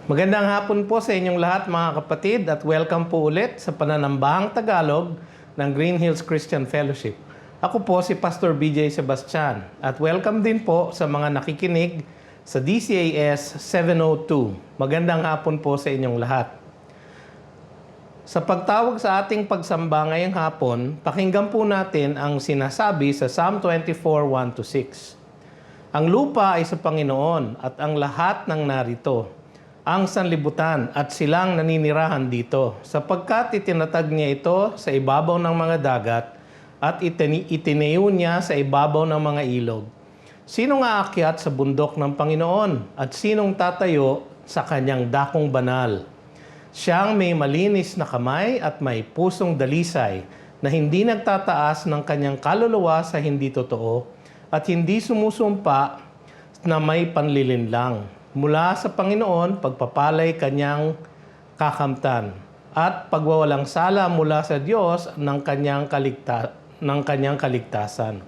Magandang hapon po sa inyong lahat mga kapatid at welcome po ulit sa Pananambahang Tagalog ng Green Hills Christian Fellowship. Ako po si Pastor BJ Sebastian at welcome din po sa mga nakikinig sa DCAS 702. Magandang hapon po sa inyong lahat. Sa pagtawag sa ating pagsamba ngayong hapon, pakinggan po natin ang sinasabi sa Psalm 24:1-6. Ang lupa ay sa Panginoon at ang lahat ng narito, ang sanlibutan at silang naninirahan dito, sapagkat itinatag niya ito sa ibabaw ng mga dagat at itinayo niya sa ibabaw ng mga ilog. Sinong aakyat sa bundok ng Panginoon at sinong tatayo sa kanyang dakong banal? Siyang may malinis na kamay at may pusong dalisay na hindi nagtataas ng kanyang kaluluwa sa hindi totoo at hindi sumusumpa na may panlilinlang. Mula sa Panginoon, pagpapalay kanyang kakamtan at pagwawalang sala mula sa Diyos ng kanyang kaligtasan.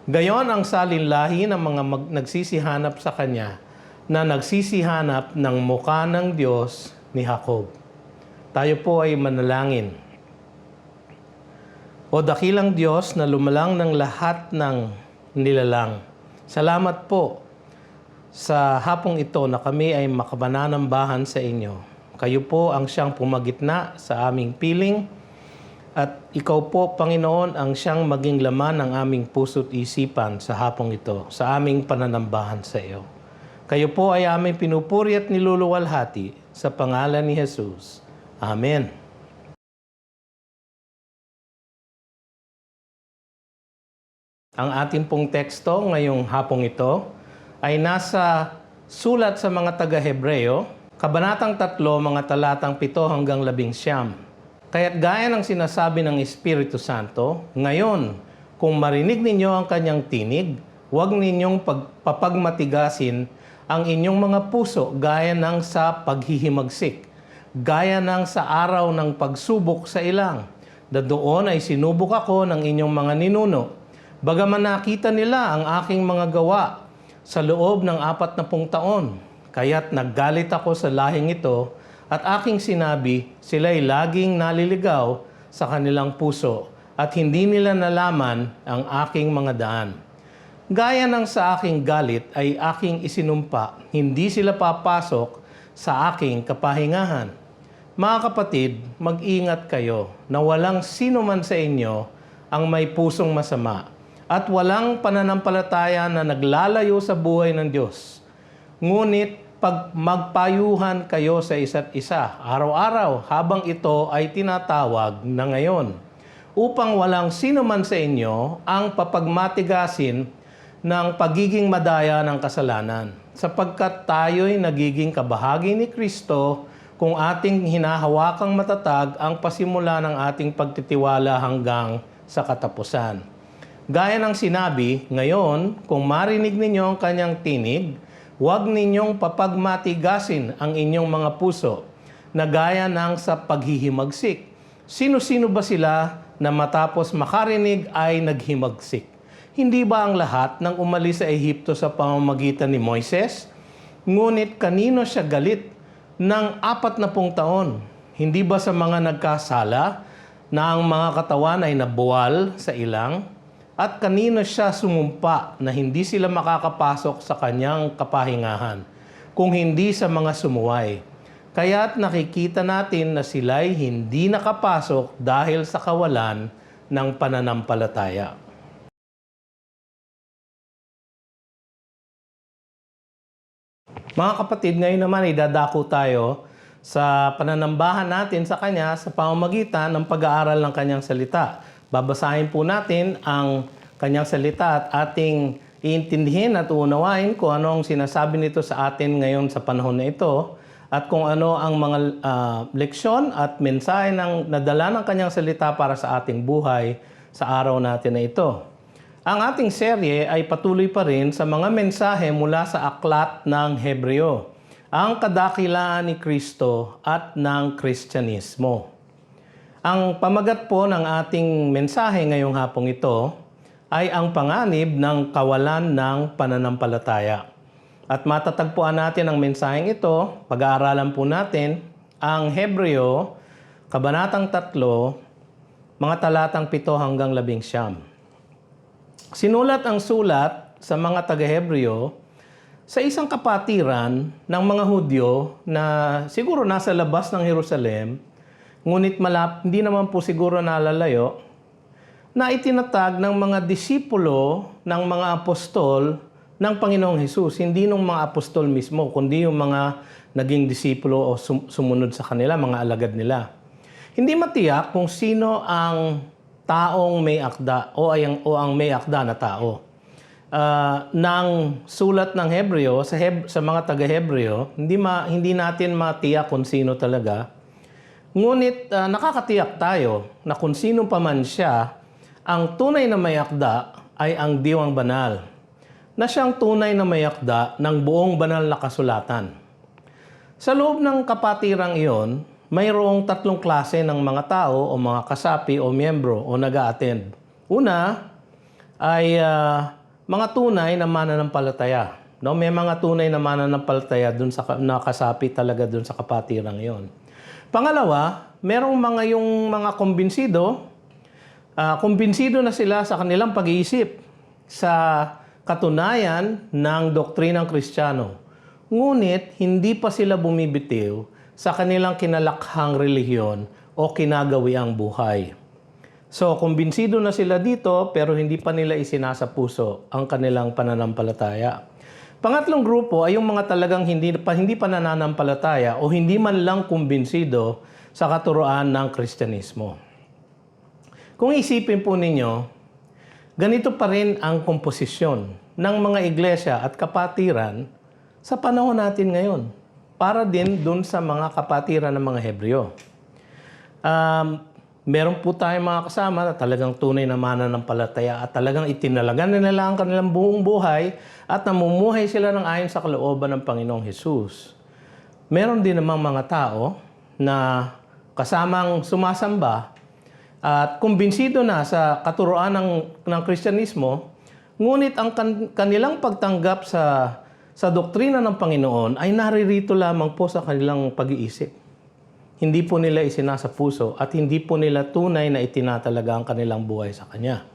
Gayon ang salinlahi ng mga nagsisihanap sa kanya na nagsisihanap ng mukha ng Diyos ni Jacob. Tayo po ay manalangin. O dakilang Diyos na lumalang ng lahat ng nilalang, salamat po sa hapong ito na kami ay makamananambahan sa inyo. Kayo po ang siyang pumagitna sa aming piling at ikaw po, Panginoon, ang siyang maging laman ng aming puso't isipan sa hapong ito, sa aming pananambahan sa iyo. Kayo po ay aming pinupuri at niluluwalhati sa pangalan ni Jesus. Amen. Ang ating pong teksto ngayong hapong ito ay nasa sulat sa mga taga-Hebreo, Kabanatang 3, mga talatang 7 hanggang 11. Kaya't gaya ng sinasabi ng Espiritu Santo, ngayon, kung marinig ninyo ang kanyang tinig, huwag ninyong papagmatigasin ang inyong mga puso gaya ng sa paghihimagsik, gaya ng sa araw ng pagsubok sa ilang. Doon ay sinubok ako ng inyong mga ninuno, bagaman nakita nila ang aking mga gawa sa loob ng 40 taon. Kaya't naggalit ako sa lahing ito at aking sinabi, sila'y laging naliligaw sa kanilang puso at hindi nila nalaman ang aking mga daan. Gaya ng sa aking galit ay aking isinumpa, hindi sila papasok sa aking kapahingahan. Mga kapatid, mag-ingat kayo na walang sino man sa inyo ang may pusong masama at walang pananampalataya na naglalayo sa buhay ng Diyos. Ngunit pag magpayuhan kayo sa isa't isa, araw-araw habang ito ay tinatawag na ngayon, upang walang sino man sa inyo ang papagmatigasin ng pagiging madaya ng kasalanan, sapagkat tayo'y nagiging kabahagi ni Kristo kung ating hinahawakang matatag ang pasimula ng ating pagtitiwala hanggang sa katapusan. Gaya ng sinabi, ngayon, kung marinig ninyo ang kanyang tinig, huwag ninyong papagmatigasin ang inyong mga puso na gaya ng sa paghihimagsik. Sino-sino ba sila na matapos makarinig ay naghimagsik? Hindi ba ang lahat ng umalis sa Ehipto sa pamamagitan ni Moises? Ngunit kanino siya galit ng 40 taon? Hindi ba sa mga nagkasala na ang mga katawan ay nabuwal sa ilang? At kanino siya sumumpa na hindi sila makakapasok sa kanyang kapahingahan, kung hindi sa mga sumuway? Kaya't nakikita natin na sila'y hindi nakapasok dahil sa kawalan ng pananampalataya. Mga kapatid, ngayon naman ay dadako tayo sa pananambahan natin sa Kanya sa pamamagitan ng pag-aaral ng Kanyang salita. Babasahin po natin ang kanyang salita at ating iintindihin at uunawain kung ano ang sinasabi nito sa atin ngayon sa panahon na ito at kung ano ang mga leksyon at mensahe ng nadala ng kanyang salita para sa ating buhay sa araw natin na ito. Ang ating serye ay patuloy pa rin sa mga mensahe mula sa aklat ng Hebreo, ang kadakilaan ni Kristo at ng Kristyanismo. Ang pamagat po ng ating mensahe ngayong hapong ito ay ang panganib ng kawalan ng pananampalataya. At matatagpuan natin ang mensaheng ito, pag-aaralan po natin ang Hebreo, Kabanatang 3, mga talatang 7 hanggang 11. Sinulat ang sulat sa mga taga-Hebreo sa isang kapatiran ng mga Hudyo na siguro nasa labas ng Jerusalem, ngunit hindi naman po siguro nalalayo, na itinatag ng mga disipulo ng mga apostol ng Panginoong Hesus. Hindi ng mga apostol mismo, kundi yung mga naging disipulo o sumunod sa kanila, mga alagad nila. Hindi matiyak kung sino ang taong may akda o ang may akda na tao. Ng sulat ng Hebreo, sa mga taga-Hebreo, hindi natin matiyak kung sino talaga. Ngunit nakakatiyak tayo na kung sino pa man siya, ang tunay na may akda ay ang Diwang Banal, na siyang tunay na may akda ng buong banal na kasulatan. Sa loob ng kapatirang iyon, mayroong 3 klase ng mga tao o mga kasapi o miyembro o nag-a-attend. Una ay mga tunay na mananampalataya. No? May mga tunay na mananampalataya dun sa nakasapi talaga dun sa kapatirang iyon. Pangalawa, merong yung mga kumbinsido. Kumbinsido na sila sa kanilang pag-iisip sa katunayan ng doktrinang Kristiyano. Ngunit hindi pa sila bumibitiw sa kanilang kinalakhang relihiyon o kinagawiang buhay. So, kumbinsido na sila dito pero hindi pa nila isinasa puso ang kanilang pananampalataya. Pangatlong grupo ay yung mga talagang hindi pa nananampalataya o hindi man lang kumbinsido sa katuruan ng Kristyanismo. Kung isipin po ninyo, ganito pa rin ang komposisyon ng mga iglesia at kapatiran sa panahon natin ngayon, para din dun sa mga kapatiran ng mga Hebreo. Meron po tayong mga kasama na talagang tunay na mananampalataya at talagang itinalagan na nila ang kanilang buong buhay at namumuhay sila ng ayon sa kalooban ng Panginoong Hesus. Meron din namang mga tao na kasamang sumasamba at kumbinsido na sa katuruan ng Kristyanismo, ngunit ang kanilang pagtanggap sa doktrina ng Panginoon ay naririto lamang po sa kanilang pag-iisip. Hindi po nila isinasa puso at hindi po nila tunay na itinatalaga ang kanilang buhay sa Kanya.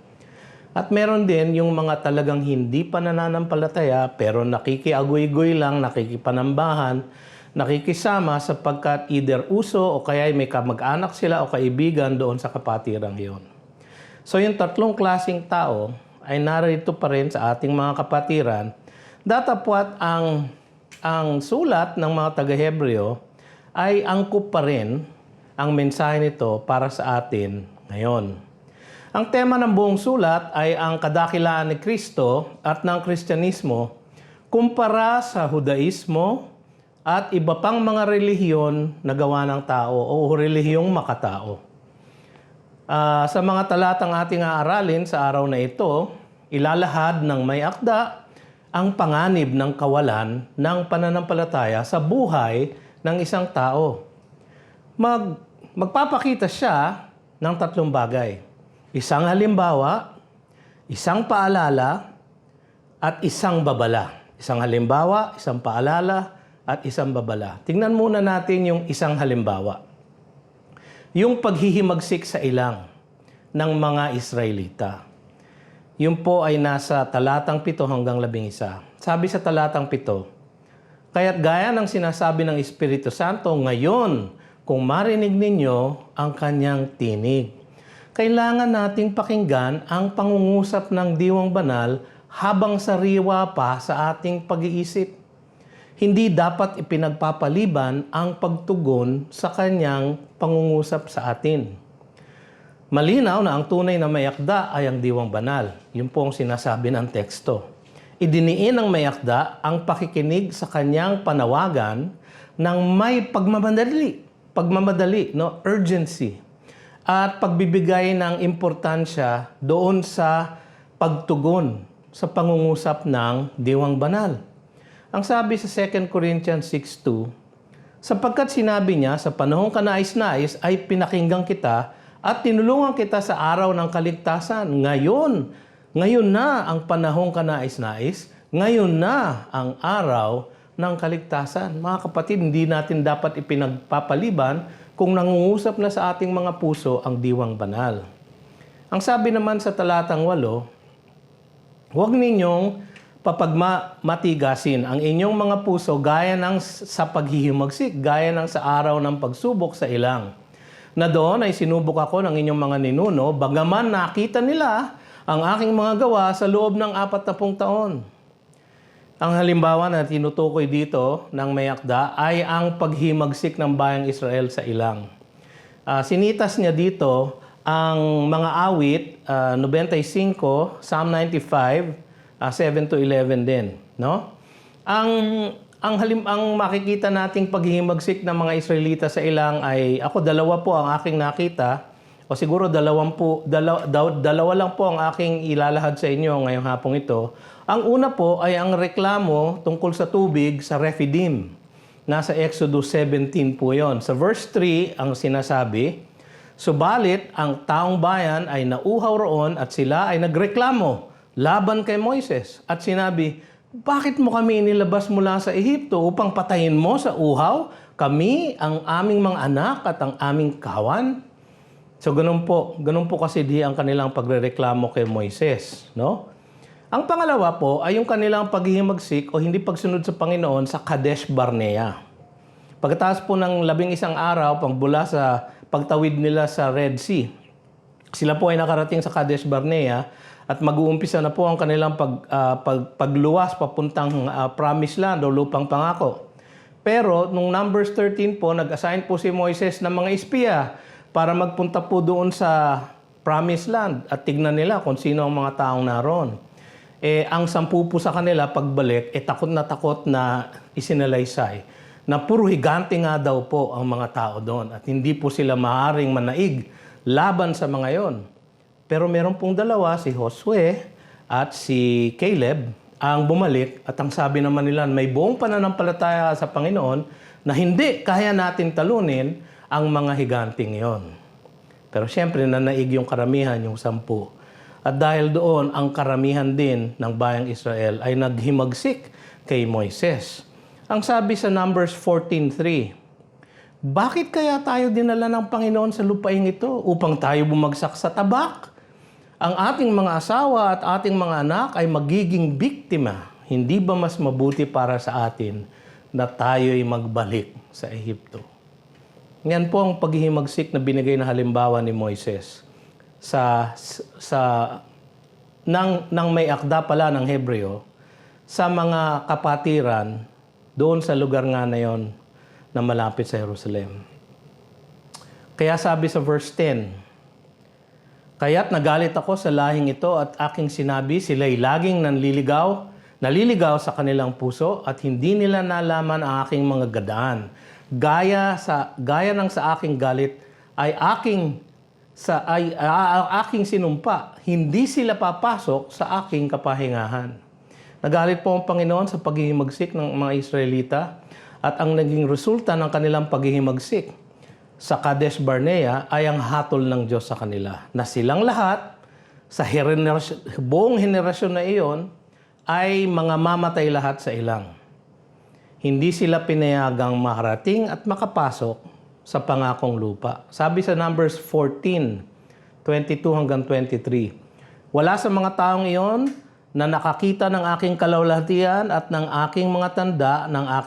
At meron din yung mga talagang hindi pa nananampalataya pero nakikiagoy-goy lang, nakikipanambahan, nakikisama sapagkat either uso o kaya may kamag-anak sila o kaibigan doon sa kapatirang iyon. So yung 3 klaseng tao ay narito pa rin sa ating mga kapatiran. Datapwat ang sulat ng mga taga-Hebreo ay angkop pa rin ang mensahe nito para sa atin ngayon. Ang tema ng buong sulat ay ang kadakilaan ni Kristo at ng Kristyanismo kumpara sa Hudaismo at iba pang mga relihiyon na gawa ng tao o relihiyong makatao. Sa mga talatang ating aaralin sa araw na ito, ilalahad ng may akda ang panganib ng kawalan ng pananampalataya sa buhay ng isang tao. Magpapakita siya ng 3 bagay. Isang halimbawa, isang paalala, at isang babala. Isang halimbawa, isang paalala, at isang babala. Tingnan muna natin yung isang halimbawa. Yung paghihimagsik sa ilang ng mga Israelita. Yun po ay nasa talatang 7 hanggang 11. Sabi sa talatang 7, "Kaya't gaya ng sinasabi ng Espiritu Santo, ngayon, kung marinig ninyo ang kanyang tinig, kailangan nating pakinggan ang pangungusap ng Diwang Banal habang sariwa pa sa ating pag-iisip. Hindi dapat ipinagpapaliban ang pagtugon sa kanyang pangungusap sa atin." Malinaw na ang tunay na may akda ay ang Diwang Banal. Yun po ang sinasabi ng teksto. Idiniin ng may akda ang pakikinig sa kanyang panawagan ng may pagmamadali, no? Urgency, at pagbibigay ng importansya doon sa pagtugon sa pangungusap ng Diwang Banal. Ang sabi sa 2 Corinthians 6:2, "Sapagkat sinabi niya, sa panahong kanais-nais ay pinakinggan kita at tinulungan kita sa araw ng kaligtasan. Ngayon na ang panahong kanais-nais, Ngayon na ang araw ng kaligtasan. Mga kapatid, hindi natin dapat ipinagpapaliban kung nangungusap na sa ating mga puso ang diwang banal. Ang sabi naman sa talatang 8, huwag ninyong papagmatigasin ang inyong mga puso gaya ng sa paghihimagsik, gaya ng sa araw ng pagsubok sa ilang. Na doon ay sinubok ako ng inyong mga ninuno, bagaman nakita nila ang aking mga gawa sa loob ng 40 taon. Ang halimbawa na tinutukoy dito ng may akda ay ang paghimagsik ng bayang Israel sa ilang. Sinitas niya dito ang mga awit, 95, Psalm 95, 7 to 11 din, no? Ang makikita nating paghihimagsik ng mga Israelita sa ilang ay ako dalawa po ang aking nakita o siguro dalawa lang po ang aking ilalahad sa inyo ngayong hapong ito. Ang una po ay ang reklamo tungkol sa tubig sa Rephidim. Nasa Exodus 17 po yon. Sa verse 3 ang sinasabi, subalit ang taong bayan ay nauhaw roon at sila ay nagreklamo laban kay Moises at sinabi, bakit mo kami inilabas mula sa Ehipto upang patayin mo sa uhaw? Kami, ang aming mga anak at ang aming kawan? So ganun po kasi di ang kanilang pagrereklamo kay Moises, no? Ang pangalawa po ay yung kanilang paghihimagsik o hindi pagsunod sa Panginoon sa Kadesh Barnea. Pagkatapos po ng 11 araw pagbula sa pagtawid nila sa Red Sea, sila po ay nakarating sa Kadesh Barnea at mag-uumpisa na po ang kanilang pagluwas papuntang Promised Land o lupang pangako. Pero nung Numbers 13 po, nag-assign po si Moises ng mga espiya para magpunta po doon sa Promised Land at tignan nila kung sino ang mga taong naroon. Ang 10 po sa kanila pagbalik, takot na isinalaysay na puro higante nga daw po ang mga tao doon at hindi po sila maaaring manaig laban sa mga yon. Pero meron pong dalawa, si Josue at si Caleb, ang bumalik at ang sabi naman nila may buong pananampalataya sa Panginoon na hindi kaya natin talunin ang mga higanting yon. Pero siyempre nanaig yung karamihan, yung 10. At dahil doon, ang karamihan din ng bayang Israel ay naghimagsik kay Moises. Ang sabi sa Numbers 14:3, bakit kaya tayo dinala ng Panginoon sa lupain ito upang tayo bumagsak sa tabak? Ang ating mga asawa at ating mga anak ay magiging biktima. Hindi ba mas mabuti para sa atin na tayo'y magbalik sa Ehipto? Yan po ang paghihimagsik na binigay na halimbawa ni Moises nang may akda pala ng Hebreo sa mga kapatiran doon sa lugar nga na yon na malapit sa Jerusalem. Kaya sabi sa verse 10, kaya't nagalit ako sa lahing ito at aking sinabi, sila'y laging naliligaw sa kanilang puso at hindi nila nalaman ang aking mga gadaan. Gaya ng sa aking galit ay aking sinumpa, hindi sila papasok sa aking kapahingahan. Nagalit po ang Panginoon sa paghihimagsik ng mga Israelita at ang naging resulta ng kanilang paghihimagsik sa Kadesh Barnea ay ang hatol ng Diyos sa kanila na silang lahat sa buong henerasyon na iyon ay mga mamatay lahat sa ilang. Hindi sila pinayagang makarating at makapasok sa pangakong lupa. Sabi sa Numbers 14:22-23, wala sa mga taong iyon na nakakita ng aking kalawalhatian at ng aking mga tanda na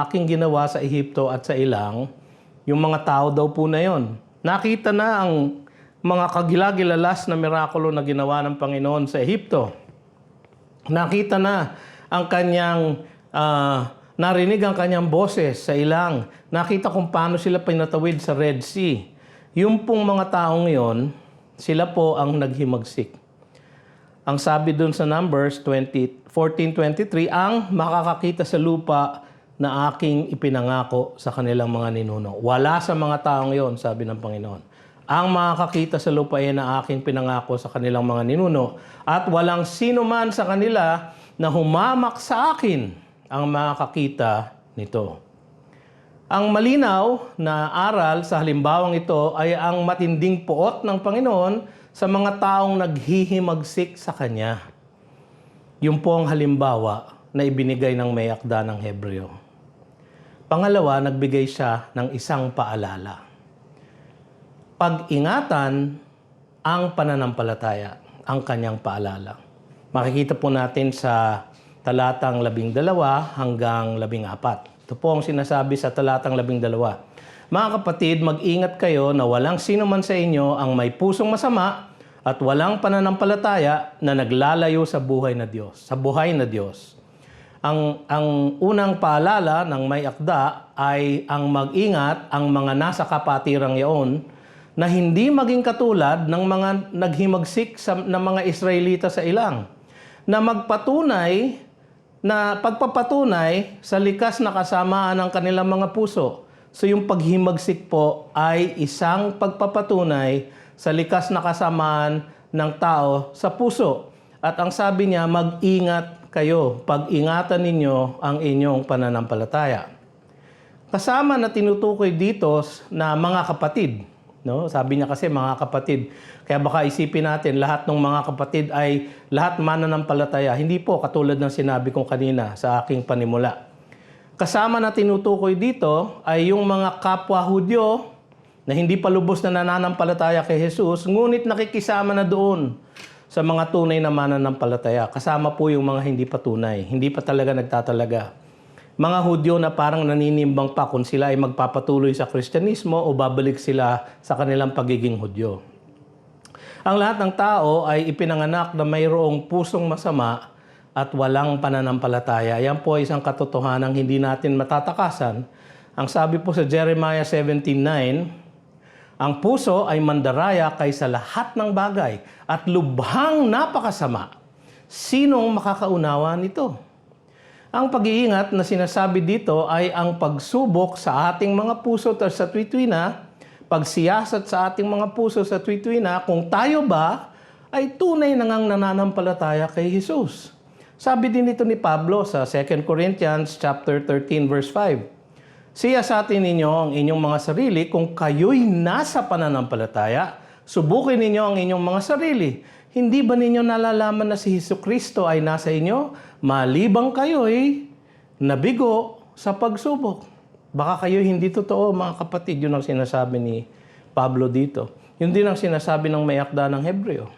aking ginawa sa Ehipto at sa ilang. Yung mga tao daw po na yon. Nakita na ang mga kagilagilalas na mirakulo na ginawa ng Panginoon sa Ehipto. Nakita na ang kanyang narinig ang kanyang boses sa ilang. Nakita kung paano sila pinatawid sa Red Sea. Yung pong mga taong yon, sila po ang naghimagsik. Ang sabi dun sa Numbers 14:23, ang makakakita sa lupa na aking ipinangako sa kanilang mga ninuno. Wala sa mga taong yon, sabi ng Panginoon. Ang makakakita sa lupa ay na aking pinangako sa kanilang mga ninuno. At walang sino man sa kanila na humamak sa akin ang makakakita nito. Ang malinaw na aral sa halimbawang ito ay ang matinding puot ng Panginoon sa mga taong naghihimagsik sa Kanya. Yun po ang halimbawa na ibinigay ng may akda ng Hebreo. Pangalawa, nagbigay siya ng isang paalala. Pag-ingatan ang pananampalataya, ang kanyang paalala. Makikita po natin sa talatang 12 hanggang 14. Ito po ang sinasabi sa talatang 12. Mga kapatid, mag-ingat kayo na walang sino man sa inyo ang may pusong masama at walang pananampalataya na naglalayo sa buhay na Diyos, sa buhay na Diyos. Ang unang paalala ng may akda ay ang mag-ingat ang mga nasa kapatirang yaon na hindi maging katulad ng mga naghimagsik na mga Israelita sa ilang, na pagpapatunay sa likas na kasamaan ng kanilang mga puso. So yung paghimagsik po ay isang pagpapatunay sa likas na kasamaan ng tao sa puso. At ang sabi niya, mag-ingat kayo, pag-ingatan ninyo ang inyong pananampalataya. Kasama na tinutukoy dito na mga kapatid. No? Sabi niya kasi mga kapatid. Kaya baka isipin natin, lahat ng mga kapatid ay lahat mananampalataya. Hindi po, katulad ng sinabi ko kanina sa aking panimula. Kasama na tinutukoy dito ay yung mga kapwa Hudyo na hindi pa lubos na nananampalataya kay Jesus, ngunit nakikisama na doon sa mga tunay na mananampalataya. Kasama po yung mga hindi pa tunay, hindi pa talaga nagtatalaga. Mga Hudyo na parang naninimbang pa kung sila ay magpapatuloy sa Kristyanismo o babalik sila sa kanilang pagiging Hudyo. Ang lahat ng tao ay ipinanganak na mayroong pusong masama at walang pananampalataya. Yan po ay isang katotohanan hindi natin matatakasan. Ang sabi po sa Jeremiah 17:9, ang puso ay mandaraya kaysa lahat ng bagay at lubhang napakasama. Sinong makakaunawa nito? Ang pag-iingat na sinasabi dito ay ang pagsubok sa ating mga puso sa tuwituina, pagsiyasat sa ating mga puso sa tuwituina kung tayo ba ay tunay na ngang nananampalataya kay Jesus. Sabi din ito ni Pablo sa 2 Corinthians chapter 13 verse 5. Siyasatin ninyo ang inyong mga sarili kung kayo'y nasa pananampalataya. Subukin ninyo ang inyong mga sarili. Hindi ba ninyo nalalaman na si Jesucristo ay nasa inyo? Malibang kayo'y nabigo sa pagsubok. Baka kayo'y hindi totoo, mga kapatid. Yun ang sinasabi ni Pablo dito. Yun din ang sinasabi ng may akda ng Hebreo.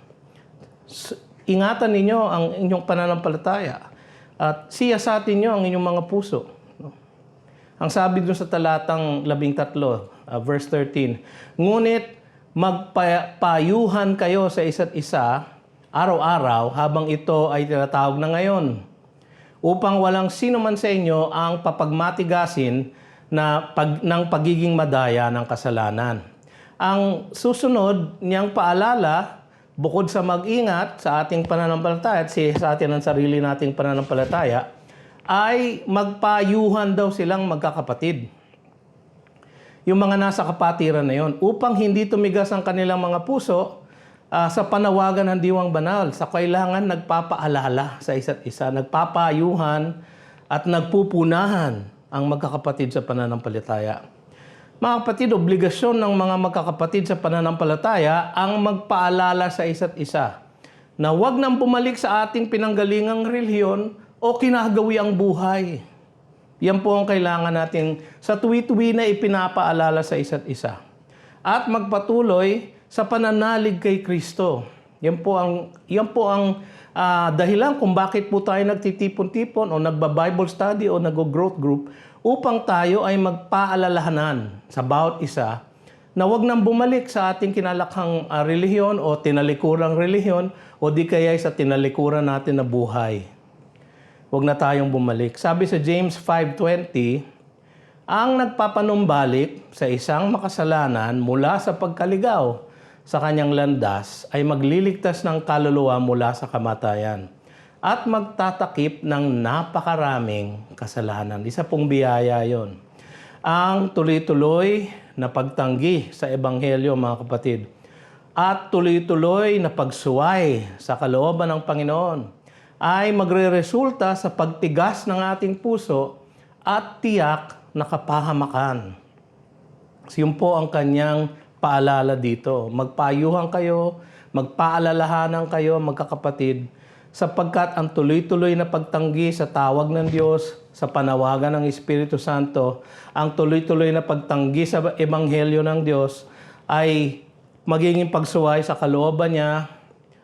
Ingatan ninyo ang inyong pananampalataya at siyasatin nyo ang inyong mga puso. Ang sabi doon sa talatang 13, verse 13, ngunit magpayuhan kayo sa isa't isa araw-araw habang ito ay tinatawag na ngayon, upang walang sino man sa inyo ang papagmatigasin ng pagiging madaya ng kasalanan. Ang susunod niyang paalala, bukod sa mag-ingat sa ating pananampalataya at sa atin ang sarili nating pananampalataya, ay magpayuhan daw silang magkakapatid. Yung mga nasa kapatiran na yon, upang hindi tumigas ang kanilang mga puso sa panawagan ng Diwang Banal, sa kailangan nagpapaalala sa isa't isa, nagpapayuhan at nagpupunahan ang magkakapatid sa pananampalataya. Mga kapatid, obligasyon ng mga magkakapatid sa pananampalataya ang magpaalala sa isa't isa na huwag nang bumalik sa ating pinanggalingang relihiyon o kinagawi ang buhay. Yan po ang kailangan natin sa tuwi-tuwi na ipinapaalala sa isa't isa. At magpatuloy sa pananalig kay Kristo. Yan po ang dahilan kung bakit po tayo nagtitipon-tipon o nagba-Bible study o nag-growth group upang tayo ay magpaalalahanan sa bawat isa na huwag nang bumalik sa ating kinalakhang relihiyon o tinalikurang relihiyon o di kaya sa tinalikuran natin na buhay. Huwag na tayong bumalik. Sabi sa James 5:20, ang nagpapanumbalik sa isang makasalanan mula sa pagkaligaw sa kanyang landas ay magliligtas ng kaluluwa mula sa kamatayan at magtatakip ng napakaraming kasalanan. Isa pong biyaya yon. Ang tuloy-tuloy na pagtanggi sa Ebanghelyo, mga kapatid, at tuloy-tuloy na pagsuway sa kalooban ng Panginoon ay magreresulta sa pagtigas ng ating puso at tiyak na kapahamakan. Yun po ang kanyang paalala dito. Magpayuhan kayo, magpaalalahanan kayo, magkakapatid, sapagkat ang tuloy-tuloy na pagtanggi sa tawag ng Diyos, sa panawagan ng Espiritu Santo, ang tuloy-tuloy na pagtanggi sa Ebanghelyo ng Diyos ay magiging pagsuway sa kalooban niya,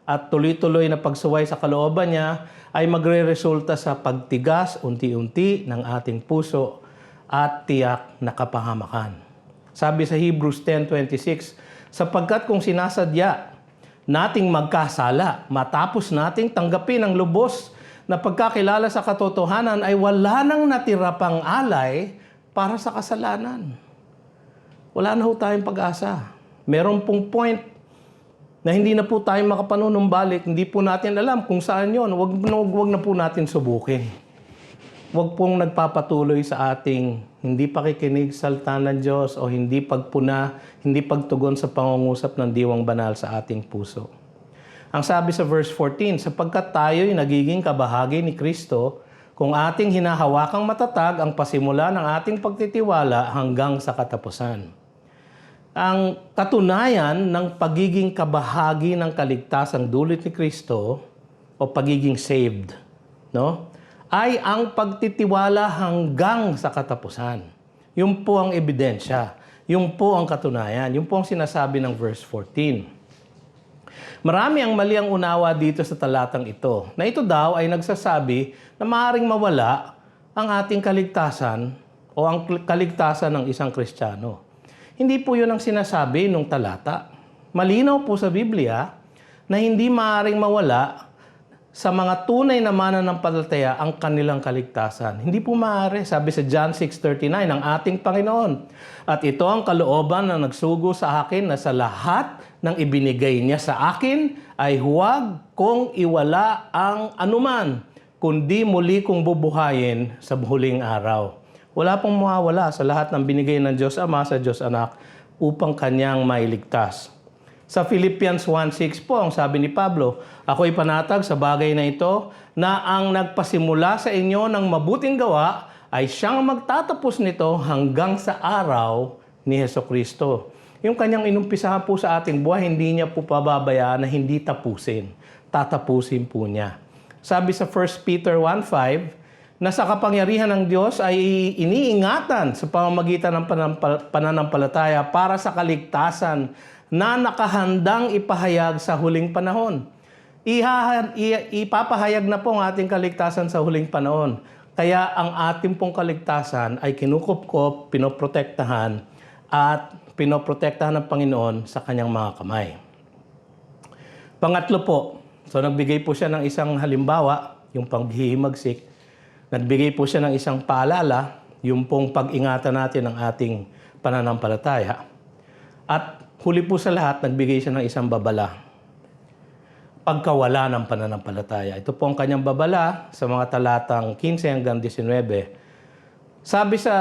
at tuloy-tuloy na pagsuway sa kalooban niya ay magre-resulta sa pagtigas unti-unti ng ating puso at tiyak na kapahamakan. Sabi sa Hebrews 10:26, sapagkat kung sinasadya nating magkasala, matapos nating tanggapin ang lubos na pagkakilala sa katotohanan, ay wala nang natira pang alay para sa kasalanan. Wala na ho tayong pag-asa. Meron pong point na hindi na po tayo makapanunumbalik, hindi po natin alam kung saan yon. Wag na po natin subukin. Wag pong nagpapatuloy sa ating hindi pakikinig sa salita ng Diyos o hindi pagpuna, hindi pagtugon sa pangungusap ng diwang banal sa ating puso. Ang sabi sa verse 14, sapagkat tayo'y nagiging kabahagi ni Kristo kung ating hinahawakang matatag ang pasimula ng ating pagtitiwala hanggang sa katapusan. Ang katunayan ng pagiging kabahagi ng kaligtasang dulot ni Kristo o pagiging saved, no, ay ang pagtitiwala hanggang sa katapusan. Yun po ang ebidensya. Yun po ang katunayan. Yun po ang sinasabi ng verse 14. Marami ang mali ang unawa dito sa talatang ito, na ito daw ay nagsasabi na maaaring mawala ang ating kaligtasan o ang kaligtasan ng isang Kristiyano. Hindi po yun ang sinasabi nung talata. Malinaw po sa Biblia na hindi maaaring mawala sa mga tunay na mananampalataya ang kanilang kaligtasan. Hindi po maaari. Sabi sa John 6:39 ng ating Panginoon, at ito ang kalooban na nagsugo sa akin na sa lahat ng ibinigay niya sa akin ay huwag kong iwala ang anuman, kundi muli kong bubuhayin sa huling araw. Wala pong mawawala sa lahat ng binigay ng Diyos Ama sa Diyos Anak upang kanyang mailigtas. Sa Philippians 1:6 po, ang sabi ni Pablo, ako'y panatag sa bagay na ito na ang nagpasimula sa inyo ng mabuting gawa ay siyang magtatapos nito hanggang sa araw ni Hesukristo. Yung kanyang inumpisahan po sa ating buhay, hindi niya po pababayaan na hindi tapusin. Tatapusin po niya. Sabi sa 1 Peter 1:5, na sa kapangyarihan ng Diyos ay iniingatan sa pamamagitan ng pananampalataya para sa kaligtasan na nakahandang ipahayag sa huling panahon. Ipapahayag na po ang ating kaligtasan sa huling panahon. Kaya ang ating pong kaligtasan ay kinukupkop, pinoprotektahan, at pinoprotektahan ng Panginoon sa kanyang mga kamay. Pangatlo po, so nagbigay po siya ng isang halimbawa, yung paghihimagsik. Nagbigay po siya ng isang paalala, yung pong pag-ingatan natin ng ating pananampalataya. At huli po sa lahat, nagbigay siya ng isang babala. Pagkawala ng pananampalataya. Ito po ang kanyang babala sa mga talatang 15 hanggang 19. Sabi sa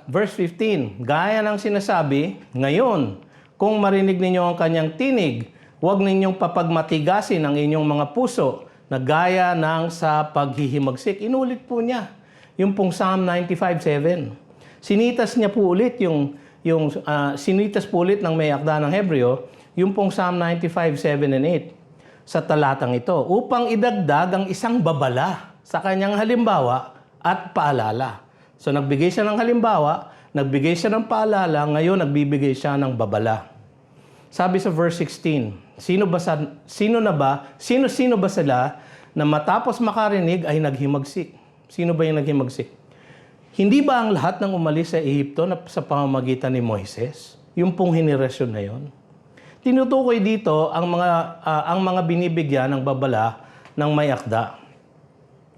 verse 15, gaya ng sinasabi, ngayon, kung marinig ninyo ang kanyang tinig, huwag ninyong papagmatigasin ang inyong mga puso na gaya ng sa paghihimagsik. Inulit po niya yung pong Psalm 95:7. Sinitas niya po ulit sinitas po ulit ng may akda ng Hebreo, yung pong Psalm 95:7 and 8 sa talatang ito, upang idagdag ang isang babala sa kanyang halimbawa at paalala. So nagbigay siya ng halimbawa, nagbigay siya ng paalala, ngayon nagbibigay siya ng babala. Sabi sa verse 16, sino ba sila na matapos makarinig ay naghimagsik? Sino ba yung naghimagsik? Hindi ba ang lahat ng umalis sa Ehipto na sa pamamagitan ni Moises? Yung pong henerasyon na yon. Tinutukoy dito ang mga binibigyan ng babala ng may akda.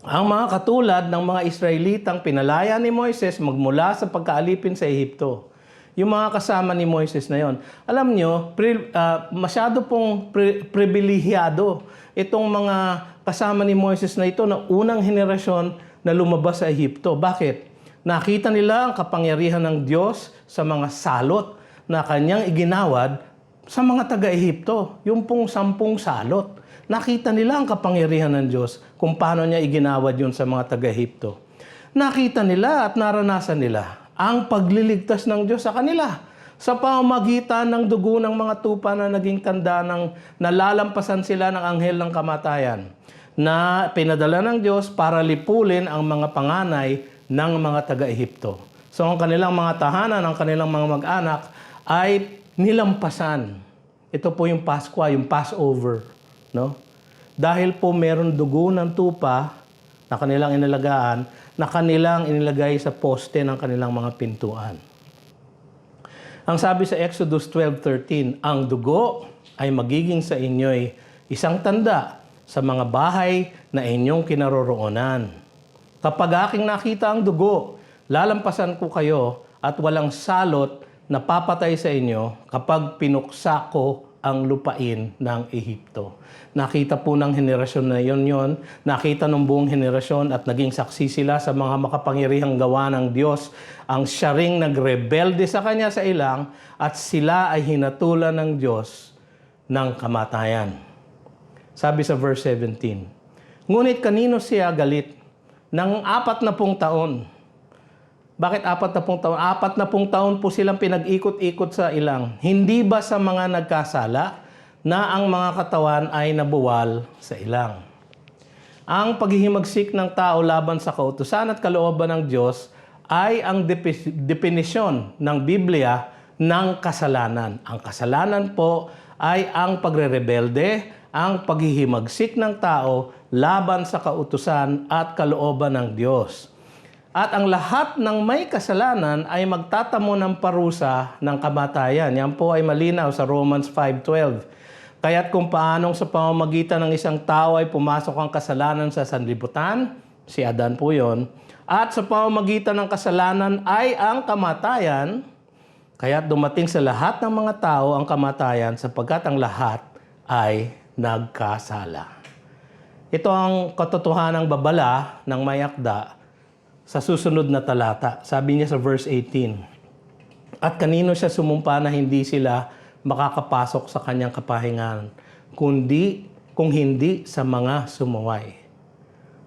Ang mga katulad ng mga Israelitang pinalaya ni Moises magmula sa pagkaalipin sa Ehipto. Yung mga kasama ni Moises na yon. Alam nyo, masyado pong pribilehiyado itong mga kasama ni Moises na ito na unang henerasyon na lumabas sa Ehipto. Bakit? Nakita nila ang kapangyarihan ng Diyos sa mga salot na kanyang iginawad sa mga taga-Ehipto. Yung pong 10 salot. Nakita nila ang kapangyarihan ng Diyos kung paano niya iginawad yun sa mga taga-Ehipto. Nakita nila at naranasan nila ang pagliligtas ng Diyos sa kanila sa pamamagitan ng dugo ng mga tupa na naging tanda ng nalalampasan sila ng anghel ng kamatayan. na pinadala ng Diyos para lipulin ang mga panganay ng mga taga-Ehipto. So ang kanilang mga tahanan, ang kanilang mga mag-anak ay nilampasan. Ito po yung Pasko, yung Passover, no? Dahil po meron dugo ng tupa na kanilang inalagaan, na kanilang inilagay sa poste ng kanilang mga pintuan. Ang sabi sa Exodus 12:13, ang dugo ay magiging sa inyo'y isang tanda sa mga bahay na inyong kinaroroonan. Kapag aking nakita ang dugo, lalampasan ko kayo at walang salot na papatay sa inyo kapag pinuksa ko ang lupain ng Ehipto. Nakita po ng henerasyon na yon, nakita ng buong henerasyon at naging saksi sila sa mga makapangyarihang gawa ng Diyos. Ang siya ring nagrebelde sa Kanya sa ilang at sila ay hinatulan ng Diyos ng kamatayan. Sabi sa verse 17, ngunit kanino siya galit ng 40 taon? Bakit 40 taon? 40 taon po silang pinag-ikot-ikot sa ilang. Hindi ba sa mga nagkasala na ang mga katawan ay nabuwal sa ilang? Ang paghihimagsik ng tao laban sa kautusan at kalooban ng Diyos ay ang definisyon ng Biblia ng kasalanan. Ang kasalanan po ay ang pagrerebelde, ang paghihimagsik ng tao laban sa kautusan at kalooban ng Diyos. At ang lahat ng may kasalanan ay magtatamo ng parusa ng kamatayan. Yan po ay malinaw sa Romans 5:12. Kaya't kung paanong sa pamamagitan ng isang tao ay pumasok ang kasalanan sa sanlibutan, si Adan po yon, at sa pamamagitan ng kasalanan ay ang kamatayan, kaya't dumating sa lahat ng mga tao ang kamatayan sapagkat ang lahat ay nagkasala. Ito ang katotohanang babala ng may akda sa susunod na talata. Sabi niya sa verse 18, at kanino siya sumumpa na hindi sila makakapasok sa kanyang kapahingahan, kung hindi sa mga sumuway.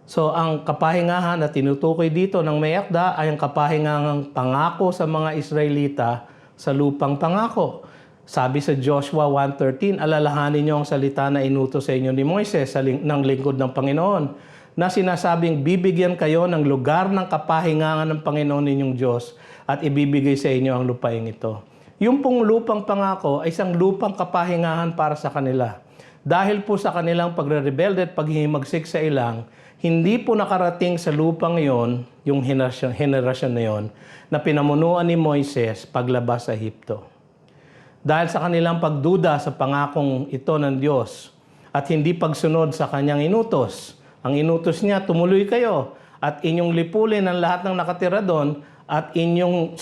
So, ang kapahingahan na tinutukoy dito ng may akda ay ang kapahingahan pangako sa mga Israelita sa lupang pangako. Sabi sa Joshua 1:13, alalahanin niyo ang salita na inutos sa inyo ni Moises ng lingkod ng Panginoon, na sinasabing bibigyan kayo ng lugar ng kapahingahan ng Panginoon ninyong Diyos at ibibigay sa inyo ang lupain ito. Yung pong lupang pangako ay isang lupang kapahingahan para sa kanila. Dahil po sa kanilang pagre-rebelde at paghihimagsik sa ilang, hindi po nakarating sa lupang yon, yung henerasyon na yon, na pinamunuan ni Moises paglabas sa Ehipto. Dahil sa kanilang pagduda sa pangakong ito ng Diyos at hindi pagsunod sa kanyang inutos, ang inutos niya, tumuloy kayo at inyong lipulin ang lahat ng nakatira doon at inyong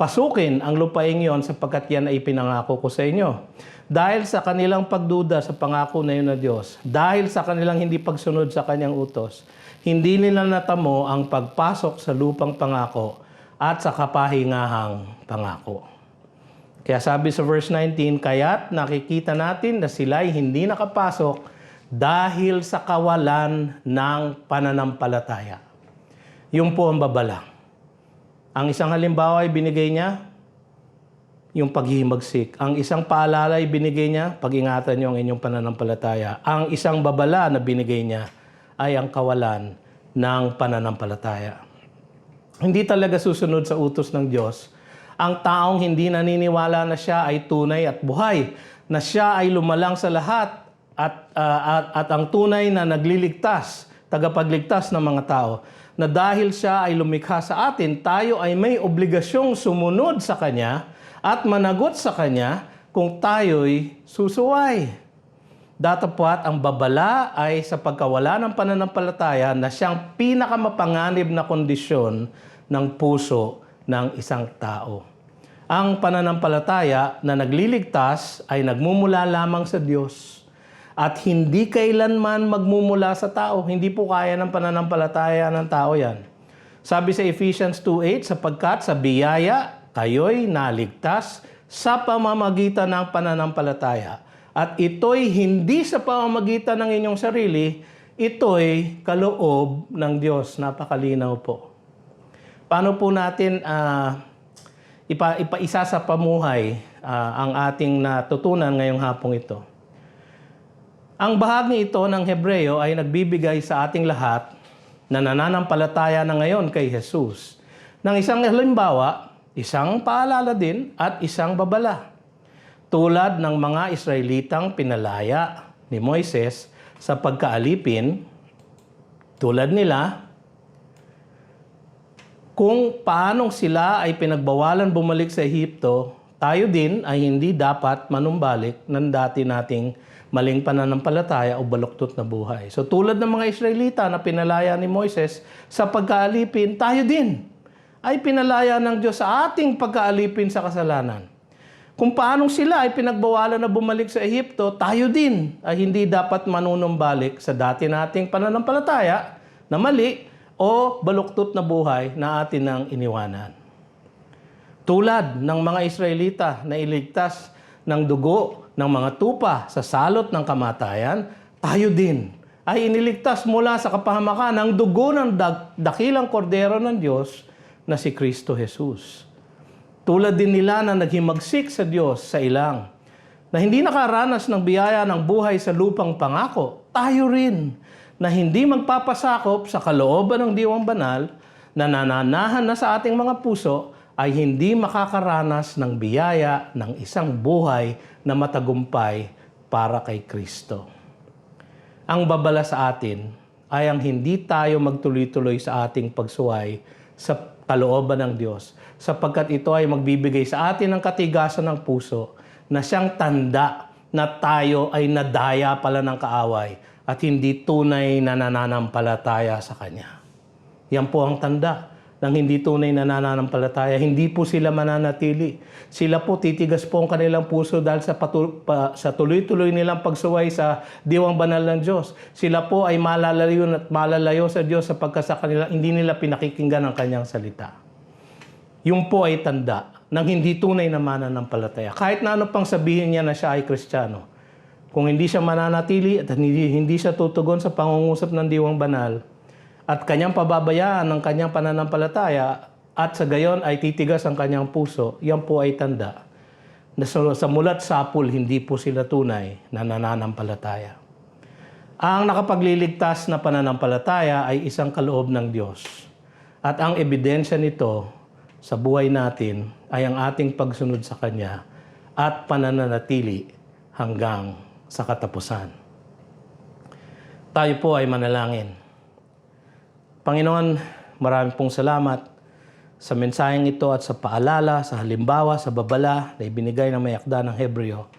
pasukin ang lupain yon sapagkat yan ay pinangako ko sa inyo. Dahil sa kanilang pagduda sa pangako na yun na Diyos, dahil sa kanilang hindi pagsunod sa kanyang utos, hindi nila natamo ang pagpasok sa lupang pangako at sa kapahingahang pangako. Kaya sabi sa verse 19, kaya't nakikita natin na sila'y hindi nakapasok dahil sa kawalan ng pananampalataya. Yun po ang babala. Ang isang halimbawa ay binigay niya, yung paghihimagsik. Ang isang paalala ay binigay niya, pag-ingatan niyo ang inyong pananampalataya. Ang isang babala na binigay niya ay ang kawalan ng pananampalataya. Hindi talaga susunod sa utos ng Diyos ang taong hindi naniniwala na siya ay tunay at buhay, na siya ay lumalang sa lahat at ang tunay na nagliligtas, tagapagligtas ng mga tao, na dahil siya ay lumikha sa atin, tayo ay may obligasyong sumunod sa Kanya at managot sa Kanya kung tayo'y susuway. Datapwat ang babala ay sa pagkawala ng pananampalataya na siyang pinakamapanganib na kondisyon ng puso ng isang tao. Ang pananampalataya na nagliligtas ay nagmumula lamang sa Diyos at hindi kailanman magmumula sa tao. Hindi po kaya ng pananampalataya ng tao yan. Sabi sa Ephesians 2:8, sapagkat sa biyaya kayo'y naligtas sa pamamagitan ng pananampalataya. At ito'y hindi sa pamamagitan ng inyong sarili, ito'y kaloob ng Diyos. Napakalinaw po. Paano po natin ipaisa sa pamuhay ang ating natutunan ngayong hapong ito? Ang bahagi ito ng Hebreo ay nagbibigay sa ating lahat na nananampalataya na ngayon kay Jesus ng isang halimbawa, isang paalala din at isang babala. Tulad ng mga Israelitang pinalaya ni Moises sa pagkaalipin, tulad nila, kung paanong sila ay pinagbawalan bumalik sa Ehipto, tayo din ay hindi dapat manumbalik ng dati nating maling pananampalataya o baluktot na buhay. So tulad ng mga Israelita na pinalaya ni Moises sa pagkaalipin, tayo din ay pinalaya ng Diyos sa ating pagkaalipin sa kasalanan. Kung paanong sila ay pinagbawalan na bumalik sa Ehipto, tayo din ay hindi dapat manunumbalik sa dati nating pananampalataya na mali o baluktot na buhay na atin nang iniwanan. Tulad ng mga Israelita na iligtas ng dugo ng mga tupa sa salot ng kamatayan, tayo din ay iniligtas mula sa kapahamakan ng dugo ng dakilang kordero ng Diyos na si Kristo Jesus. Tulad din nila na naghimagsik sa Diyos sa ilang, na hindi nakaranas ng biyaya ng buhay sa lupang pangako, tayo rin na hindi magpapasakop sa kalooban ng diwang banal na nananahan na sa ating mga puso ay hindi makakaranas ng biyaya ng isang buhay na matagumpay para kay Kristo. Ang babala sa atin ay ang hindi tayo magtuloy-tuloy sa ating pagsuway sa kalooban ng Diyos, sapagkat ito ay magbibigay sa atin ng katigasan ng puso na siyang tanda na tayo ay nadaya pala ng kaaway at hindi tunay na nananampalataya sa Kanya. Yan po ang tanda ng hindi tunay na nananampalataya. Hindi po sila mananatili. Sila po titigas po ang kanilang puso dahil sa tuloy-tuloy nilang pagsuway sa diwang banal ng Diyos. Sila po ay malalayo at malalayo sa Diyos sapagkat sa kanila, hindi nila pinakikinggan ang Kanyang salita. Yung po ay tanda ng hindi tunay na mananampalataya. Kahit na ano pang sabihin niya na siya ay Kristiyano, kung hindi siya mananatili at hindi siya tutugon sa pangungusap ng diwang banal, at kanyang pababayaan ng kanyang pananampalataya at sa gayon ay titigas ang kanyang puso, yan po ay tanda na sa mulat sapul hindi po sila tunay na nananampalataya. Ang nakapagliligtas na pananampalataya ay isang kaloob ng Diyos. At ang ebidensya nito sa buhay natin ay ang ating pagsunod sa Kanya at panananatili hanggang sa katapusan. Tayo po ay manalangin. Panginoon, marami pong salamat sa mensaheng ito at sa paalala, sa halimbawa, sa babala na ibinigay ng may akda ng Hebreo.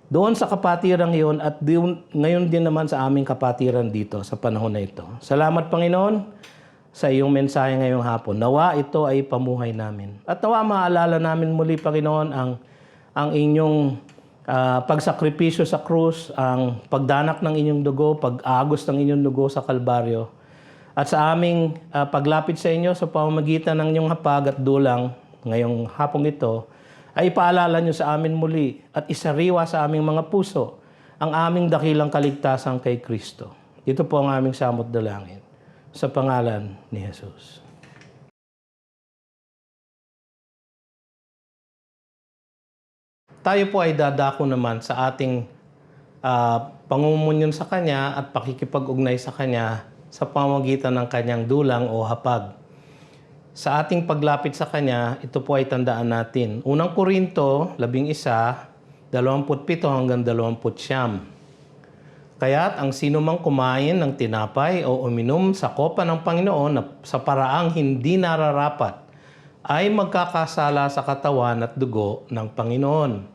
Doon sa kapatiran iyon at ngayon din naman sa aming kapatiran dito sa panahon na ito. Salamat, Panginoon, sa iyong mensahe ngayong hapon. Nawa ito ay pamuhay namin. At nawa maalala namin muli, Panginoon, ang inyong pagsakripisyo sa krus, ang pagdanak ng inyong dugo, pag-agos ng inyong dugo sa Kalbaryo. At sa aming paglapit sa inyo sa pamamagitan ng inyong hapag at dulang ngayong hapong ito, ay ipaalala nyo sa amin muli at isariwa sa aming mga puso ang aming dakilang kaligtasan kay Kristo. Ito po ang aming samot dalangin sa pangalan ni Jesus. Tayo po ay dadako naman sa ating pangumunyon sa Kanya at pakikipag-ugnay sa Kanya sa pamamagitan ng Kanyang dulang o hapag. Sa ating paglapit sa Kanya, ito po ay tandaan natin. Unang Korinto, 11, 27 hanggang 29. Kaya't ang sino mang kumain ng tinapay o uminom sa kopa ng Panginoon na sa paraang hindi nararapat, ay magkakasala sa katawan at dugo ng Panginoon.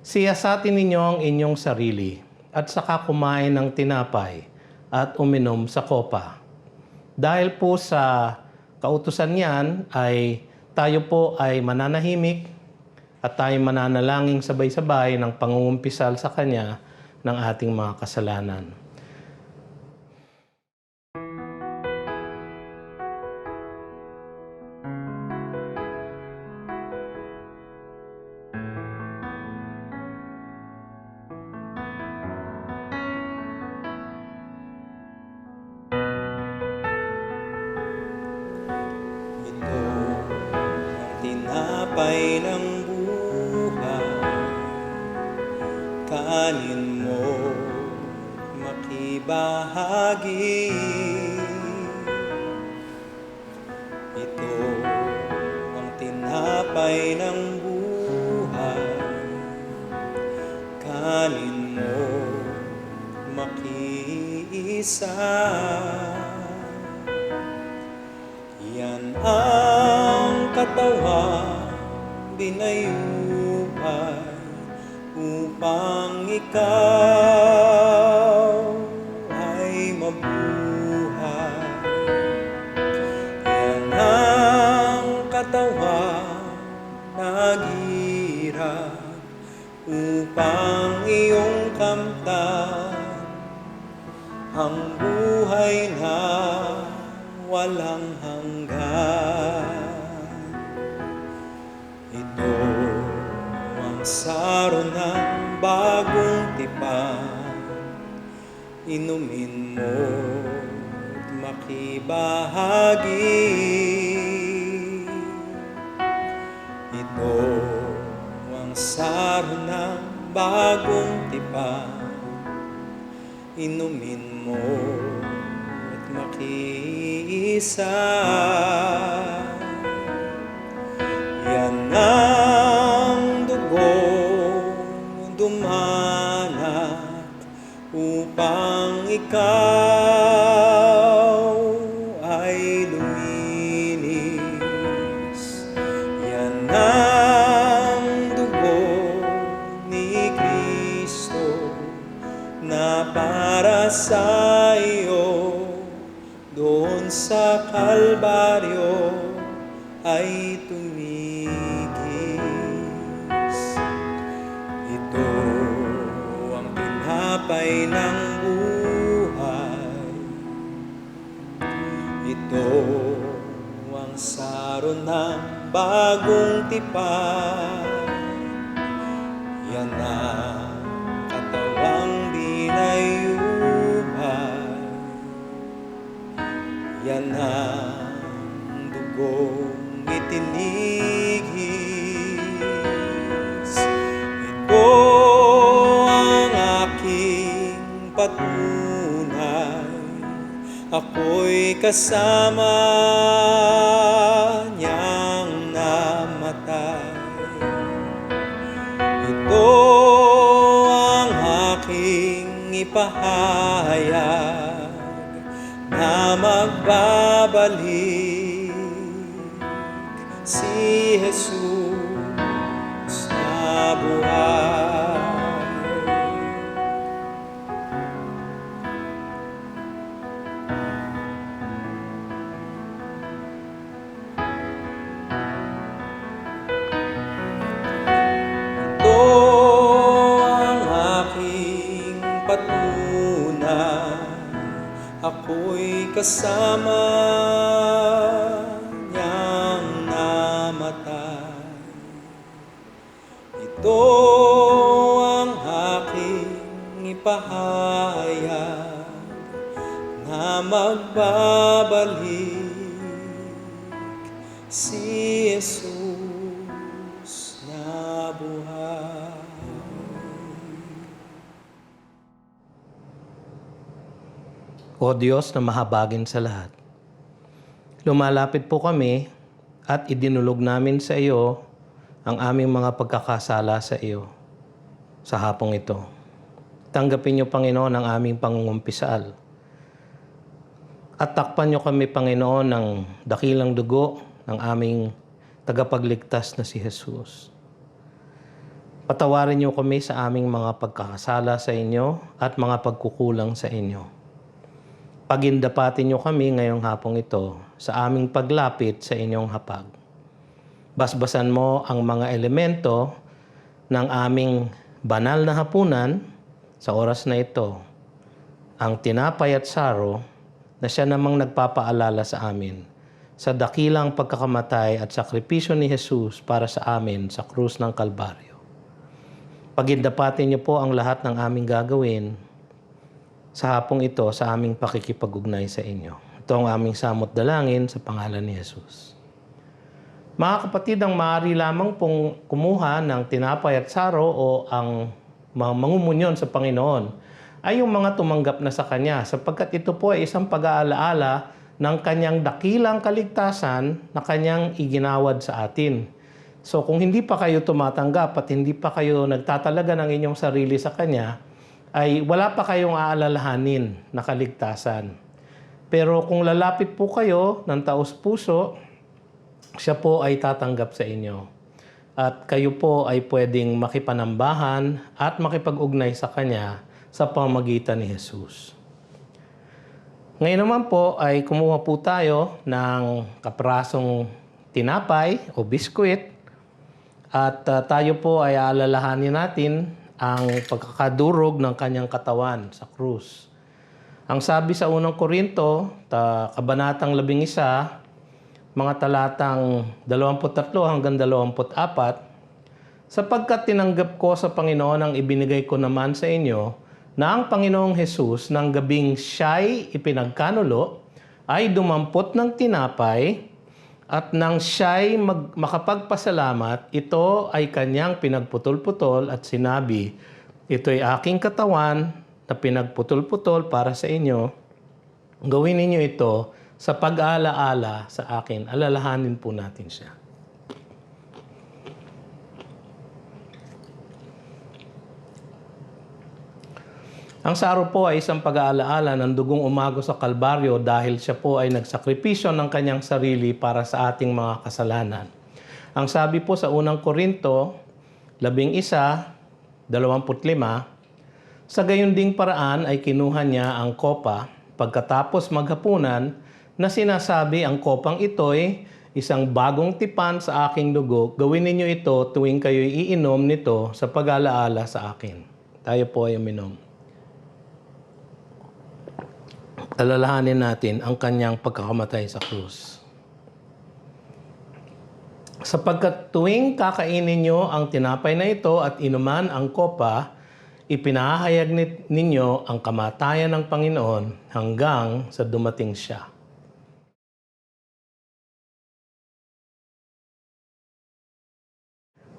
Siyasatin ninyo ang inyong sarili at saka kumain ng tinapay at uminom sa kopa. Dahil po sa kautusan niyan ay tayo po ay mananahimik at tayo mananalangin sabay-sabay ng pangungumpisal sa Kanya ng ating mga kasalanan. Tinapay ng buhay, kanin mo makibahagi. Ito ang tinapay ng buhay, kanin mo makiisa. Yan ang katawan binayubay upang ikaw ay mabuhay. Yan ang katawan naghirap upang iyong kamtan ang buhay na walang hanggan. Ito ang saro ng bagong tipan, inumin mo at makibahagi. Ito ang saro ng bagong tipan, inumin mo at makiisa. Yan ang dugong dumanak upang ikaw ay luminis. Yan ang dugo ni Kristo na para sa iyo doon sa Kalbaryo ay tumigis. Ito ang tinapay ng buhay, ito ang saro ng bagong tipan. Yan ang katawang binayubay, yan ang dugong itinigis. Ito ang aking patunay, ako'y kasama niyang namatay. Ito ang aking ipahayag na magbabalik si Jesus na buhay. Ito ang aking patunay, ako'y kasama niyang namatay. Ito ang aking ipahayag na magbabalik si Jesus na buhay. O Diyos na mahabagin sa lahat, lumalapit po kami at idinulog namin sa iyo ang aming mga pagkakasala sa iyo sa hapong ito. Tanggapin niyo, Panginoon, ang aming pangungumpisal. At takpan niyo kami, Panginoon, ng dakilang dugo ng aming tagapagligtas na si Jesus. Patawarin niyo kami sa aming mga pagkakasala sa inyo at mga pagkukulang sa inyo. Pagindapatin niyo kami ngayong hapong ito sa aming paglapit sa inyong hapag. Basbasan mo ang mga elemento ng aming banal na hapunan sa oras na ito. Ang tinapay at saro na siya namang nagpapaalala sa amin sa dakilang pagkakamatay at sakripisyo ni Jesus para sa amin sa krus ng Kalbaryo. Pagindapatin niyo po ang lahat ng aming gagawin sa hapong ito sa aming pakikipag-ugnay sa inyo. Ito ang aming samot dalangin sa pangalan ni Jesus. Mga kapatid, ang maaari lamang pong kumuha ng tinapay at saro o ang mga mangumunyon sa Panginoon ay yung mga tumanggap na sa Kanya, sapagkat ito po ay isang pag-aalaala ng Kanyang dakilang kaligtasan na Kanyang iginawad sa atin. So kung hindi pa kayo tumatanggap at hindi pa kayo nagtatalaga ng inyong sarili sa Kanya, ay wala pa kayong aalalahanin na kaligtasan. Pero kung lalapit po kayo ng taos-puso, siya po ay tatanggap sa inyo. At kayo po ay pwedeng makipanambahan at makipag-ugnay sa Kanya sa pamamagitan ni Jesus. Ngayon naman po ay kumuha po tayo ng kaprasong tinapay o biskwit at tayo po ay aalalahanin natin ang pagkakadurog ng Kanyang katawan sa krus. Ang sabi sa unang Korinto, kabanatang 11, mga talatang 23 hanggang 24, sapagkat tinanggap ko sa Panginoon ang ibinigay ko naman sa inyo, na ang Panginoong Hesus ng gabing siya'y ipinagkanulo, ay dumampot ng tinapay, at nang siya'y makapagpasalamat, ito ay kanyang pinagputol-putol at sinabi, ito'y aking katawan na pinagputol-putol para sa inyo. Gawin ninyo ito sa pag-aalaala sa akin. Alalahanin po natin siya. Ang saro po ay isang pag-aalaala ng dugong umago sa Kalbaryo dahil siya po ay nagsakripisyo ng kanyang sarili para sa ating mga kasalanan. Ang sabi po sa unang Korinto, 11:25, sa gayon ding paraan ay kinuha niya ang kopa pagkatapos maghapunan na sinasabi ang kopang ito'y isang bagong tipan sa aking dugo. Gawin ninyo ito tuwing kayo'y iinom nito sa pag-aalaala sa akin. Tayo po ay uminom. Alalahanin natin ang kanyang pagkakamatay sa krus. Sapagkat tuwing kakainin nyo ang tinapay na ito at inuman ang kopa, ipinahayag ninyo ang kamatayan ng Panginoon hanggang sa dumating siya.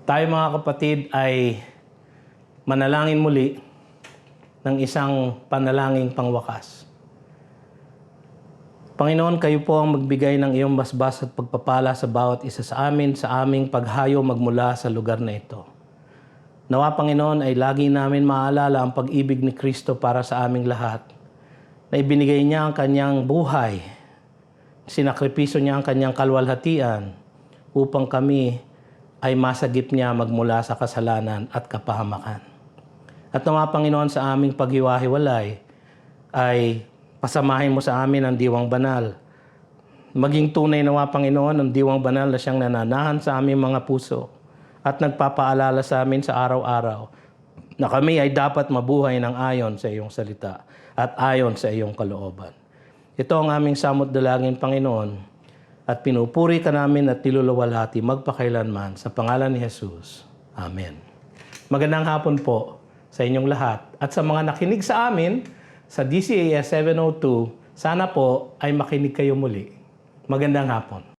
Tayo mga kapatid ay manalangin muli ng isang panalangin pangwakas. Panginoon, kayo po ang magbigay ng iyong basbas at pagpapala sa bawat isa sa amin sa aming paghayo magmula sa lugar na ito. Nawa, Panginoon, ay lagi namin maaalala ang pag-ibig ni Kristo para sa aming lahat, na ibinigay niya ang kanyang buhay, sinakripiso niya ang kanyang kalwalhatian upang kami ay masagip niya magmula sa kasalanan at kapahamakan. At nawa, Panginoon, sa aming paghiwa-hiwalay ay pasamahin mo sa amin ang diwang banal. Maging tunay nawa, Panginoon, ang diwang banal na siyang nananahan sa aming mga puso at nagpapaalala sa amin sa araw-araw na kami ay dapat mabuhay ng ayon sa iyong salita at ayon sa iyong kalooban. Ito ang aming samot dalangin, Panginoon, at pinupuri ka namin at niluluwalhati magpakailanman sa pangalan ni Jesus. Amen. Magandang hapon po sa inyong lahat at sa mga nakinig sa amin sa DCAS 702, sana po ay makinig kayo muli. Magandang hapon.